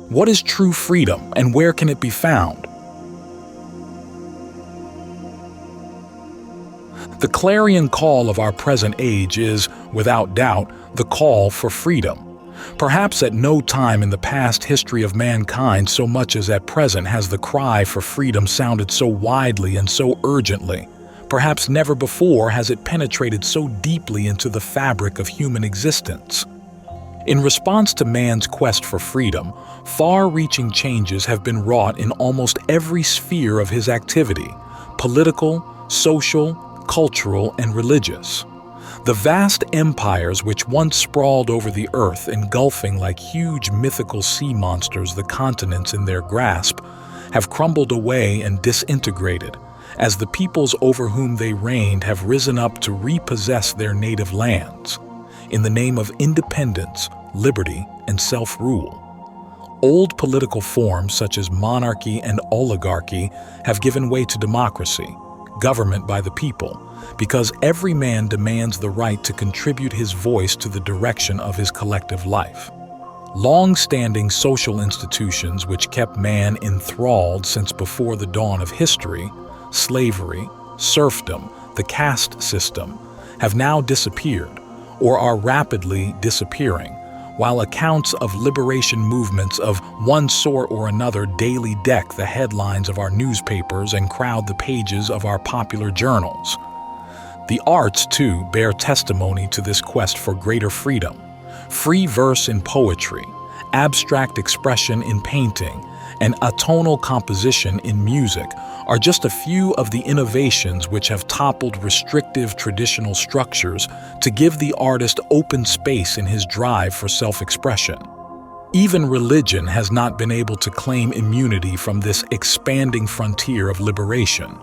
What is true freedom, and where can it be found? The clarion call of our present age is, without doubt, the call for freedom. Perhaps at no time in the past history of mankind so much as at present has the cry for freedom sounded so widely and so urgently. Perhaps never before has it penetrated so deeply into the fabric of human existence. In response to man's quest for freedom, far-reaching changes have been wrought in almost every sphere of his activity: political, social, cultural, and religious. The vast empires which once sprawled over the earth, engulfing like huge mythical sea monsters the continents in their grasp, have crumbled away and disintegrated, as the peoples over whom they reigned have risen up to repossess their native lands, in the name of independence, liberty, and self-rule. Old political forms such as monarchy and oligarchy have given way to democracy, government by the people, because every man demands the right to contribute his voice to the direction of his collective life. Long-standing social institutions which kept man enthralled since before the dawn of history, slavery, serfdom, the caste system, have now disappeared or are rapidly disappearing, while accounts of liberation movements of one sort or another daily deck the headlines of our newspapers and crowd the pages of our popular journals. The arts, too, bear testimony to this quest for greater freedom. Free verse in poetry, abstract expression in painting, and atonal composition in music are just a few of the innovations which have toppled restrictive traditional structures to give the artist open space in his drive for self-expression. Even religion has not been able to claim immunity from this expanding frontier of liberation.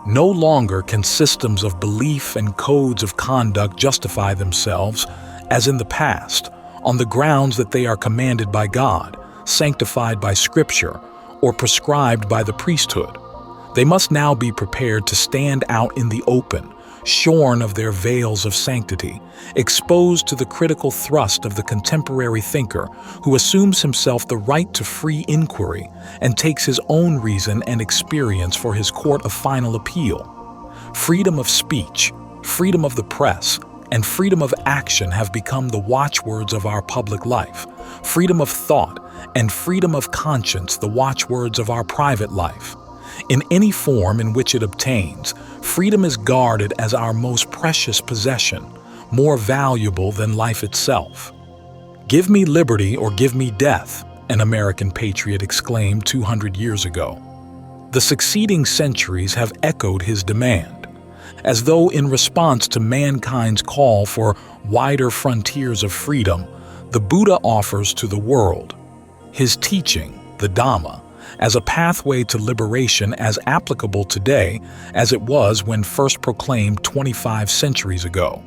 No longer can systems of belief and codes of conduct justify themselves, as in the past, on the grounds that they are commanded by God, sanctified by Scripture, or prescribed by the priesthood. They must now be prepared to stand out in the open, shorn of their veils of sanctity, exposed to the critical thrust of the contemporary thinker who assumes himself the right to free inquiry and takes his own reason and experience for his court of final appeal. Freedom of speech, freedom of the press, and freedom of action have become the watchwords of our public life. Freedom of thought and freedom of conscience the watchwords of our private life. In any form in which it obtains, freedom is guarded as our most precious possession, more valuable than life itself. "Give me liberty or give me death," an American patriot exclaimed 200 years ago. The succeeding centuries have echoed his demand, as though in response to mankind's call for wider frontiers of freedom, the Buddha offers to the world his teaching, the Dhamma, as a pathway to liberation as applicable today as it was when first proclaimed 25 centuries ago.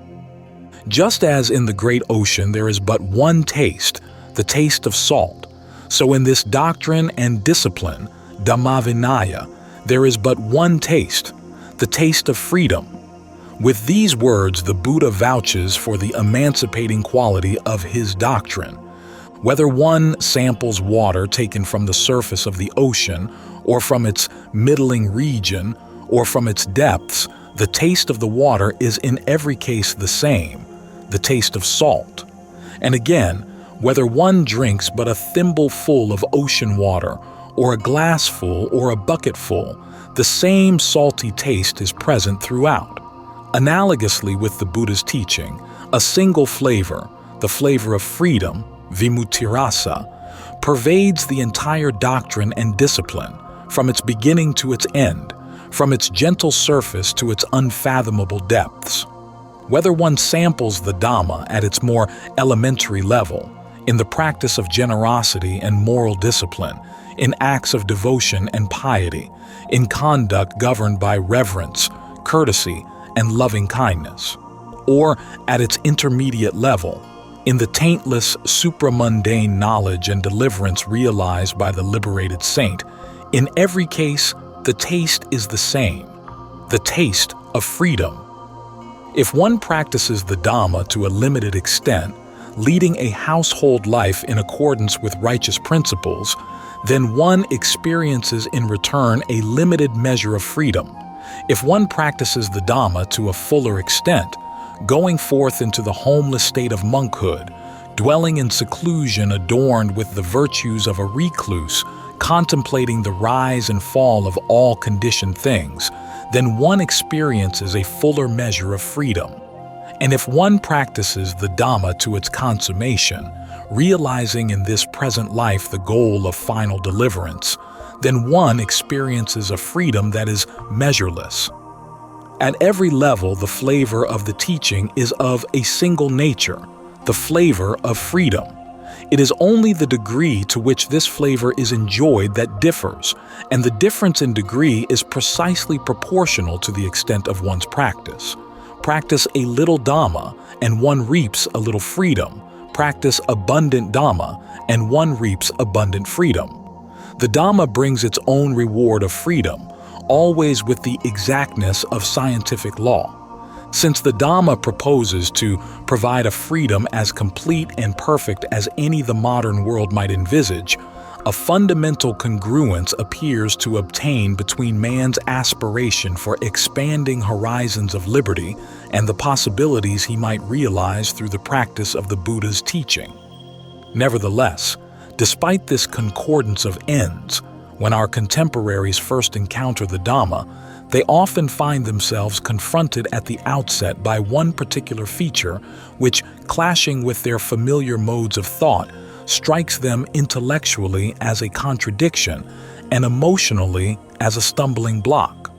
Just as in the great ocean there is but one taste, the taste of salt, so in this doctrine and discipline, Dhamma Vinaya, there is but one taste, the taste of freedom. With these words, the Buddha vouches for the emancipating quality of his doctrine. Whether one samples water taken from the surface of the ocean, or from its middling region, or from its depths, the taste of the water is in every case the same, the taste of salt. And again, whether one drinks but a thimbleful of ocean water, or a glassful or a bucketful, the same salty taste is present throughout. Analogously with the Buddha's teaching, a single flavor, the flavor of freedom, Vimuttirasa, pervades the entire doctrine and discipline, from its beginning to its end, from its gentle surface to its unfathomable depths. Whether one samples the Dhamma at its more elementary level, in the practice of generosity and moral discipline, in acts of devotion and piety, in conduct governed by reverence, courtesy, and loving kindness, or at its intermediate level, in the taintless, supramundane knowledge and deliverance realized by the liberated saint, in every case, the taste is the same, the taste of freedom. If one practices the Dhamma to a limited extent, leading a household life in accordance with righteous principles, then one experiences in return a limited measure of freedom. If one practices the Dhamma to a fuller extent, going forth into the homeless state of monkhood, dwelling in seclusion adorned with the virtues of a recluse, contemplating the rise and fall of all conditioned things, then one experiences a fuller measure of freedom. And if one practices the Dhamma to its consummation, realizing in this present life the goal of final deliverance, then one experiences a freedom that is measureless. At every level, the flavor of the teaching is of a single nature, the flavor of freedom. It is only the degree to which this flavor is enjoyed that differs, and the difference in degree is precisely proportional to the extent of one's practice. Practice a little Dhamma, and one reaps a little freedom. Practice abundant Dhamma, and one reaps abundant freedom. The Dhamma brings its own reward of freedom, always with the exactness of scientific law. Since the Dhamma proposes to provide a freedom as complete and perfect as any the modern world might envisage, a fundamental congruence appears to obtain between man's aspiration for expanding horizons of liberty and the possibilities he might realize through the practice of the Buddha's teaching. Nevertheless, despite this concordance of ends, when our contemporaries first encounter the Dhamma, they often find themselves confronted at the outset by one particular feature which, clashing with their familiar modes of thought, strikes them intellectually as a contradiction and emotionally as a stumbling block.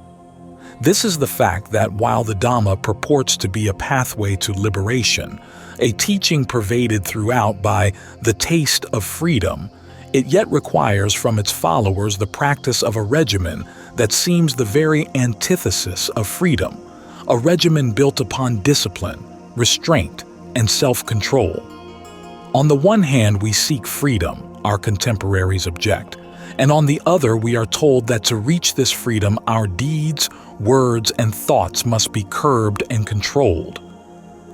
This is the fact that while the Dhamma purports to be a pathway to liberation, a teaching pervaded throughout by the taste of freedom, it yet requires from its followers the practice of a regimen that seems the very antithesis of freedom, a regimen built upon discipline, restraint, and self-control. On the one hand, we seek freedom, our contemporaries object, and on the other, we are told that to reach this freedom, our deeds, words, and thoughts must be curbed and controlled.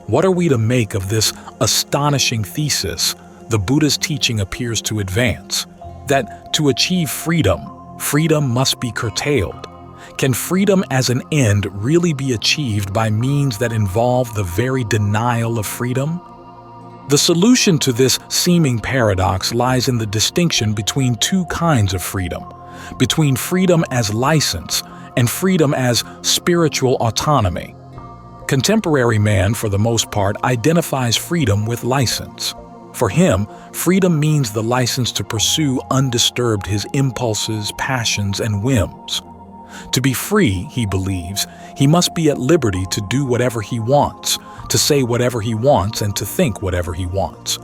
What are we to make of this astonishing thesis the Buddha's teaching appears to advance? That to achieve freedom, freedom must be curtailed. Can freedom as an end really be achieved by means that involve the very denial of freedom? The solution to this seeming paradox lies in the distinction between two kinds of freedom, between freedom as license and freedom as spiritual autonomy. Contemporary man, for the most part, identifies freedom with license. For him, freedom means the license to pursue undisturbed his impulses, passions, and whims. To be free, he believes, he must be at liberty to do whatever he wants, to say whatever he wants, and to think whatever he wants.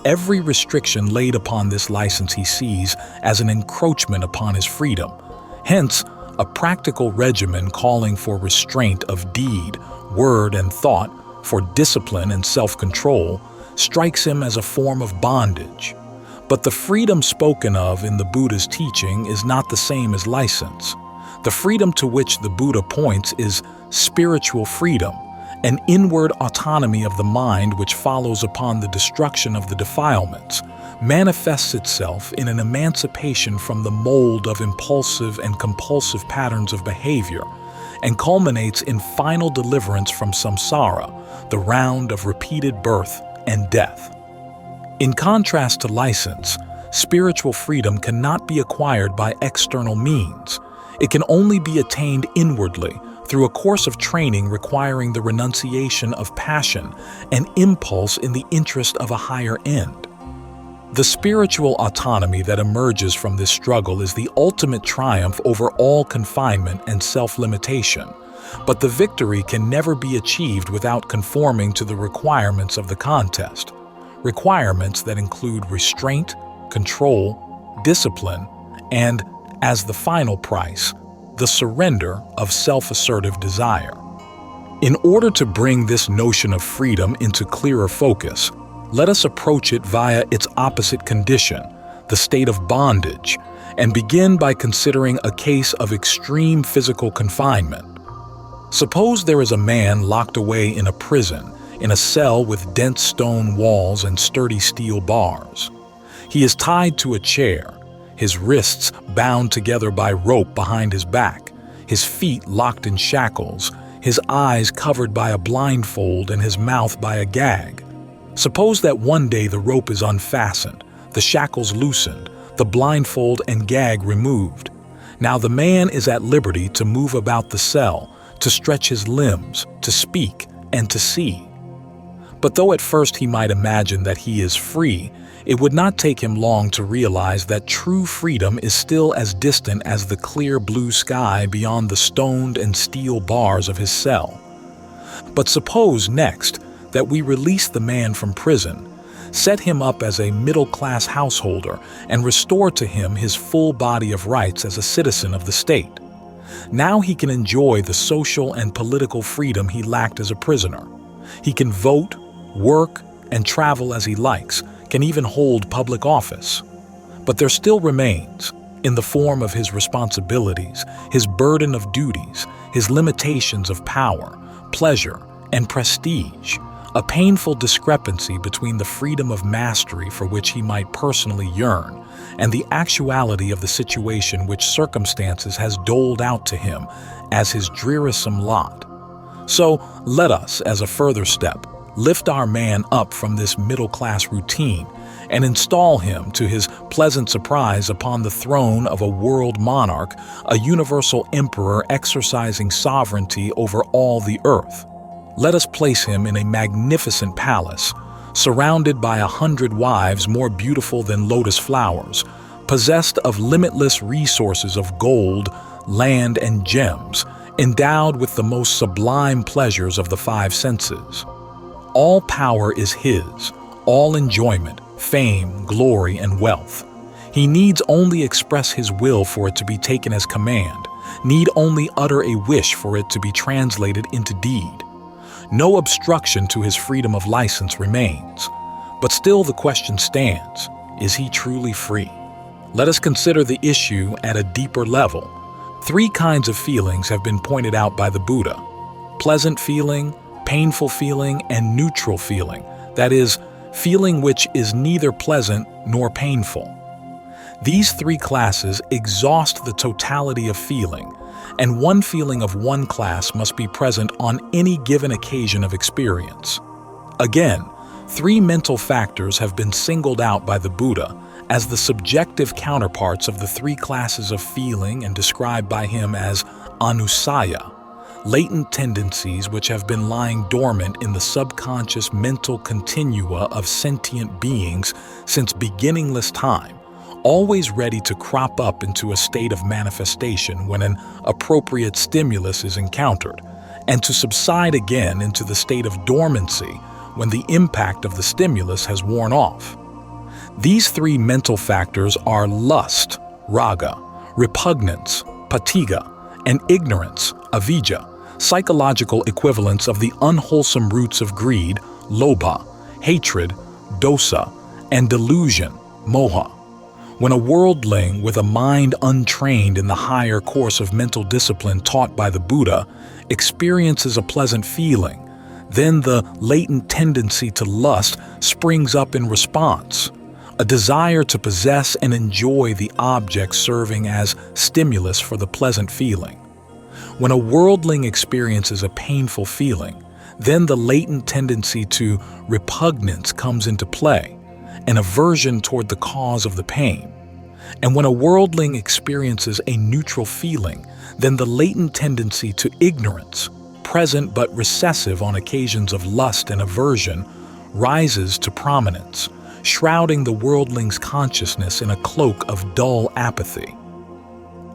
Every restriction laid upon this license he sees as an encroachment upon his freedom. Hence, a practical regimen calling for restraint of deed, word, and thought, for discipline and self-control, strikes him as a form of bondage. But the freedom spoken of in the Buddha's teaching is not the same as license. The freedom to which the Buddha points is spiritual freedom, an inward autonomy of the mind which follows upon the destruction of the defilements, manifests itself in an emancipation from the mold of impulsive and compulsive patterns of behavior, and culminates in final deliverance from samsara, the round of repeated birth and death. In contrast to license, spiritual freedom cannot be acquired by external means. It can only be attained inwardly through a course of training requiring the renunciation of passion and impulse in the interest of a higher end. The spiritual autonomy that emerges from this struggle is the ultimate triumph over all confinement and self-limitation, but the victory can never be achieved without conforming to the requirements of the contest, requirements that include restraint, control, discipline, and, as the final price, the surrender of self-assertive desire. In order to bring this notion of freedom into clearer focus, let us approach it via its opposite condition, the state of bondage, and begin by considering a case of extreme physical confinement. Suppose there is a man locked away in a prison in a cell with dense stone walls and sturdy steel bars. He is tied to a chair, his wrists bound together by rope behind his back, his feet locked in shackles, his eyes covered by a blindfold and his mouth by a gag. Suppose that one day the rope is unfastened, the shackles loosened, the blindfold and gag removed. Now the man is at liberty to move about the cell, to stretch his limbs, to speak, and to see. But though at first he might imagine that he is free, it would not take him long to realize that true freedom is still as distant as the clear blue sky beyond the stoned and steel bars of his cell. But suppose next that we release the man from prison, set him up as a middle-class householder, and restore to him his full body of rights as a citizen of the state. Now he can enjoy the social and political freedom he lacked as a prisoner. He can vote, work, and travel as he likes, can even hold public office. But there still remains, in the form of his responsibilities, his burden of duties, his limitations of power, pleasure, and prestige, a painful discrepancy between the freedom of mastery for which he might personally yearn and the actuality of the situation which circumstances has doled out to him as his drearisome lot. So let us, as a further step, lift our man up from this middle-class routine and install him to his pleasant surprise upon the throne of a world monarch, a universal emperor exercising sovereignty over all the earth. Let us place him in a magnificent palace, surrounded by 100 wives more beautiful than lotus flowers, possessed of limitless resources of gold, land, and gems, endowed with the most sublime pleasures of the five senses. All power is his, all enjoyment, fame, glory, and wealth. He needs only express his will for it to be taken as command, need only utter a wish for it to be translated into deed. No obstruction to his freedom of license remains. But still the question stands, is he truly free? Let us consider the issue at a deeper level. 3 kinds of feelings have been pointed out by the Buddha: pleasant feeling, painful feeling, and neutral feeling, that is, feeling which is neither pleasant nor painful. These 3 classes exhaust the totality of feeling, and one feeling of one class must be present on any given occasion of experience. Again, 3 mental factors have been singled out by the Buddha as the subjective counterparts of the 3 classes of feeling and described by him as anusaya, latent tendencies which have been lying dormant in the subconscious mental continua of sentient beings since beginningless time, always ready to crop up into a state of manifestation when an appropriate stimulus is encountered, and to subside again into the state of dormancy when the impact of the stimulus has worn off. These 3 mental factors are lust, raga, repugnance, patiga, and ignorance, avijja, psychological equivalents of the unwholesome roots of greed, lobha, hatred, dosa, and delusion, moha. When a worldling with a mind untrained in the higher course of mental discipline taught by the Buddha experiences a pleasant feeling, then the latent tendency to lust springs up in response, a desire to possess and enjoy the object serving as stimulus for the pleasant feeling. When a worldling experiences a painful feeling, then the latent tendency to repugnance comes into play, an aversion toward the cause of the pain. And when a worldling experiences a neutral feeling, then the latent tendency to ignorance, present but recessive on occasions of lust and aversion, rises to prominence, shrouding the worldling's consciousness in a cloak of dull apathy.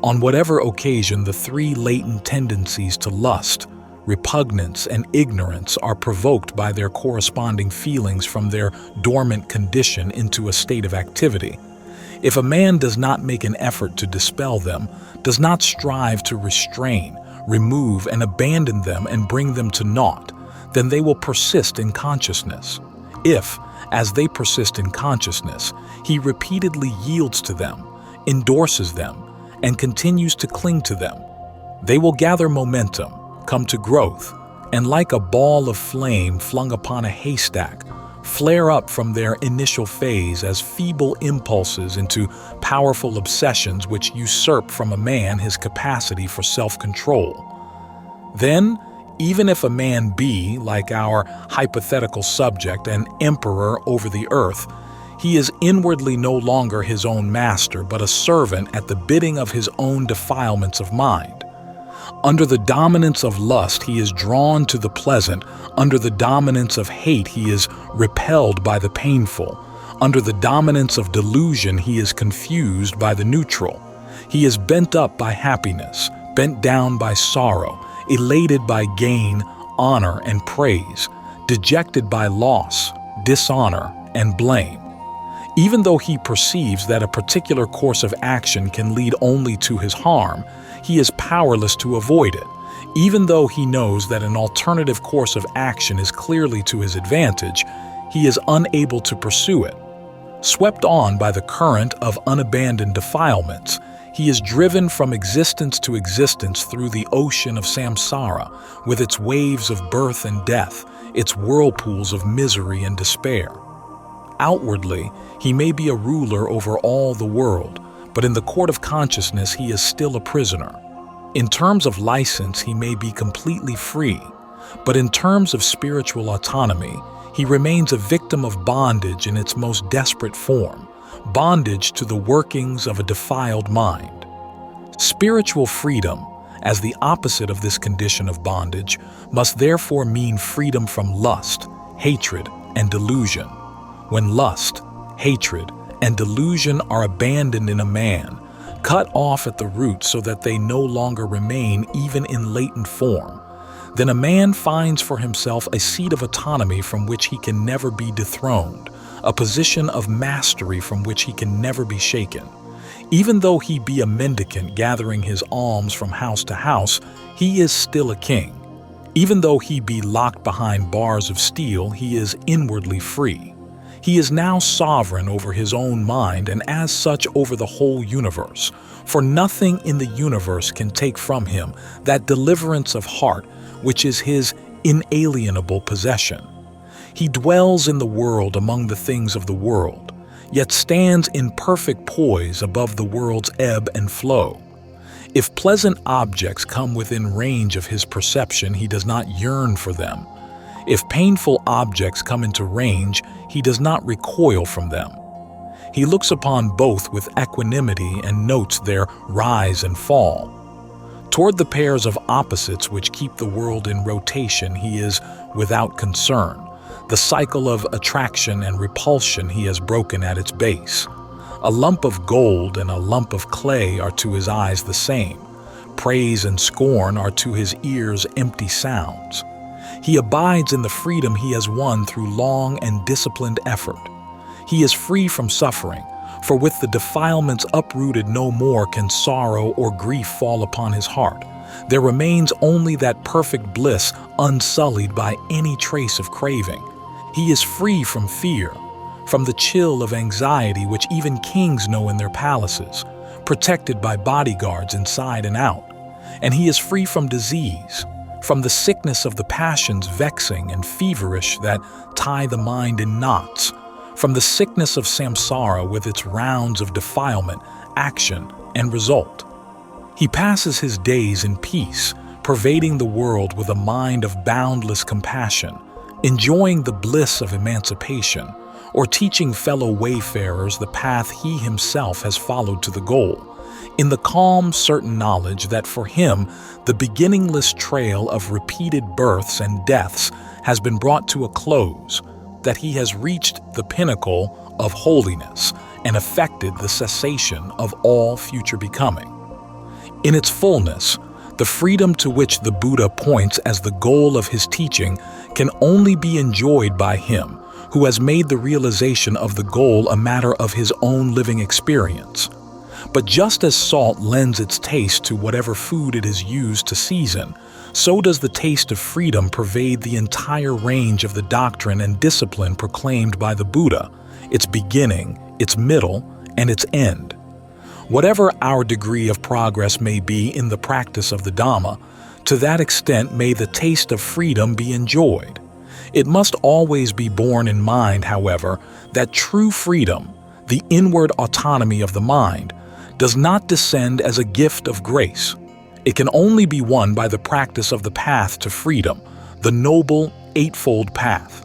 On whatever occasion the 3 latent tendencies to lust, repugnance, and ignorance are provoked by their corresponding feelings from their dormant condition into a state of activity, if a man does not make an effort to dispel them, does not strive to restrain, remove, and abandon them and bring them to naught, then they will persist in consciousness. If, as they persist in consciousness, he repeatedly yields to them, endorses them, and continues to cling to them, they will gather momentum, come to growth, and like a ball of flame flung upon a haystack, flare up from their initial phase as feeble impulses into powerful obsessions which usurp from a man his capacity for self-control. Then, even if a man be, like our hypothetical subject, an emperor over the earth, he is inwardly no longer his own master, but a servant at the bidding of his own defilements of mind. Under the dominance of lust, he is drawn to the pleasant. Under the dominance of hate, he is repelled by the painful. Under the dominance of delusion, he is confused by the neutral. He is bent up by happiness, bent down by sorrow, elated by gain, honor, and praise, dejected by loss, dishonor, and blame. Even though he perceives that a particular course of action can lead only to his harm, he is powerless to avoid it. Even though he knows that an alternative course of action is clearly to his advantage, he is unable to pursue it. Swept on by the current of unabandoned defilements, he is driven from existence to existence through the ocean of samsara, with its waves of birth and death, its whirlpools of misery and despair. Outwardly, he may be a ruler over all the world, but in the court of consciousness he is still a prisoner. In terms of license, he may be completely free, but in terms of spiritual autonomy, he remains a victim of bondage in its most desperate form, bondage to the workings of a defiled mind. Spiritual freedom, as the opposite of this condition of bondage, must therefore mean freedom from lust, hatred, and delusion. When lust, hatred, and delusion are abandoned in a man, cut off at the root so that they no longer remain even in latent form, then a man finds for himself a seat of autonomy from which he can never be dethroned, a position of mastery from which he can never be shaken. Even though he be a mendicant gathering his alms from house to house, he is still a king. Even though he be locked behind bars of steel, he is inwardly free. He is now sovereign over his own mind and as such over the whole universe, for nothing in the universe can take from him that deliverance of heart which is his inalienable possession. He dwells in the world among the things of the world, yet stands in perfect poise above the world's ebb and flow. If pleasant objects come within range of his perception, he does not yearn for them. If painful objects come into range, he does not recoil from them. He looks upon both with equanimity and notes their rise and fall. Toward the pairs of opposites which keep the world in rotation, he is without concern. The cycle of attraction and repulsion he has broken at its base. A lump of gold and a lump of clay are to his eyes the same. Praise and scorn are to his ears empty sounds. He abides in the freedom he has won through long and disciplined effort. He is free from suffering, for with the defilements uprooted no more can sorrow or grief fall upon his heart. There remains only that perfect bliss unsullied by any trace of craving. He is free from fear, from the chill of anxiety which even kings know in their palaces, protected by bodyguards inside and out. And he is free from disease, from the sickness of the passions vexing and feverish that tie the mind in knots, from the sickness of samsara with its rounds of defilement, action, and result. He passes his days in peace, pervading the world with a mind of boundless compassion, enjoying the bliss of emancipation, or teaching fellow wayfarers the path he himself has followed to the goal, in the calm, certain knowledge that for him the beginningless trail of repeated births and deaths has been brought to a close, that he has reached the pinnacle of holiness and effected the cessation of all future becoming. In its fullness, the freedom to which the Buddha points as the goal of his teaching can only be enjoyed by him who has made the realization of the goal a matter of his own living experience. But just as salt lends its taste to whatever food it is used to season, so does the taste of freedom pervade the entire range of the doctrine and discipline proclaimed by the Buddha, its beginning, its middle, and its end. Whatever our degree of progress may be in the practice of the Dhamma, To that extent may the taste of freedom be enjoyed. It must always be borne in mind, however, that true freedom, the inward autonomy of the mind, does not descend as a gift of grace. It can only be won by the practice of the path to freedom, the noble eightfold path.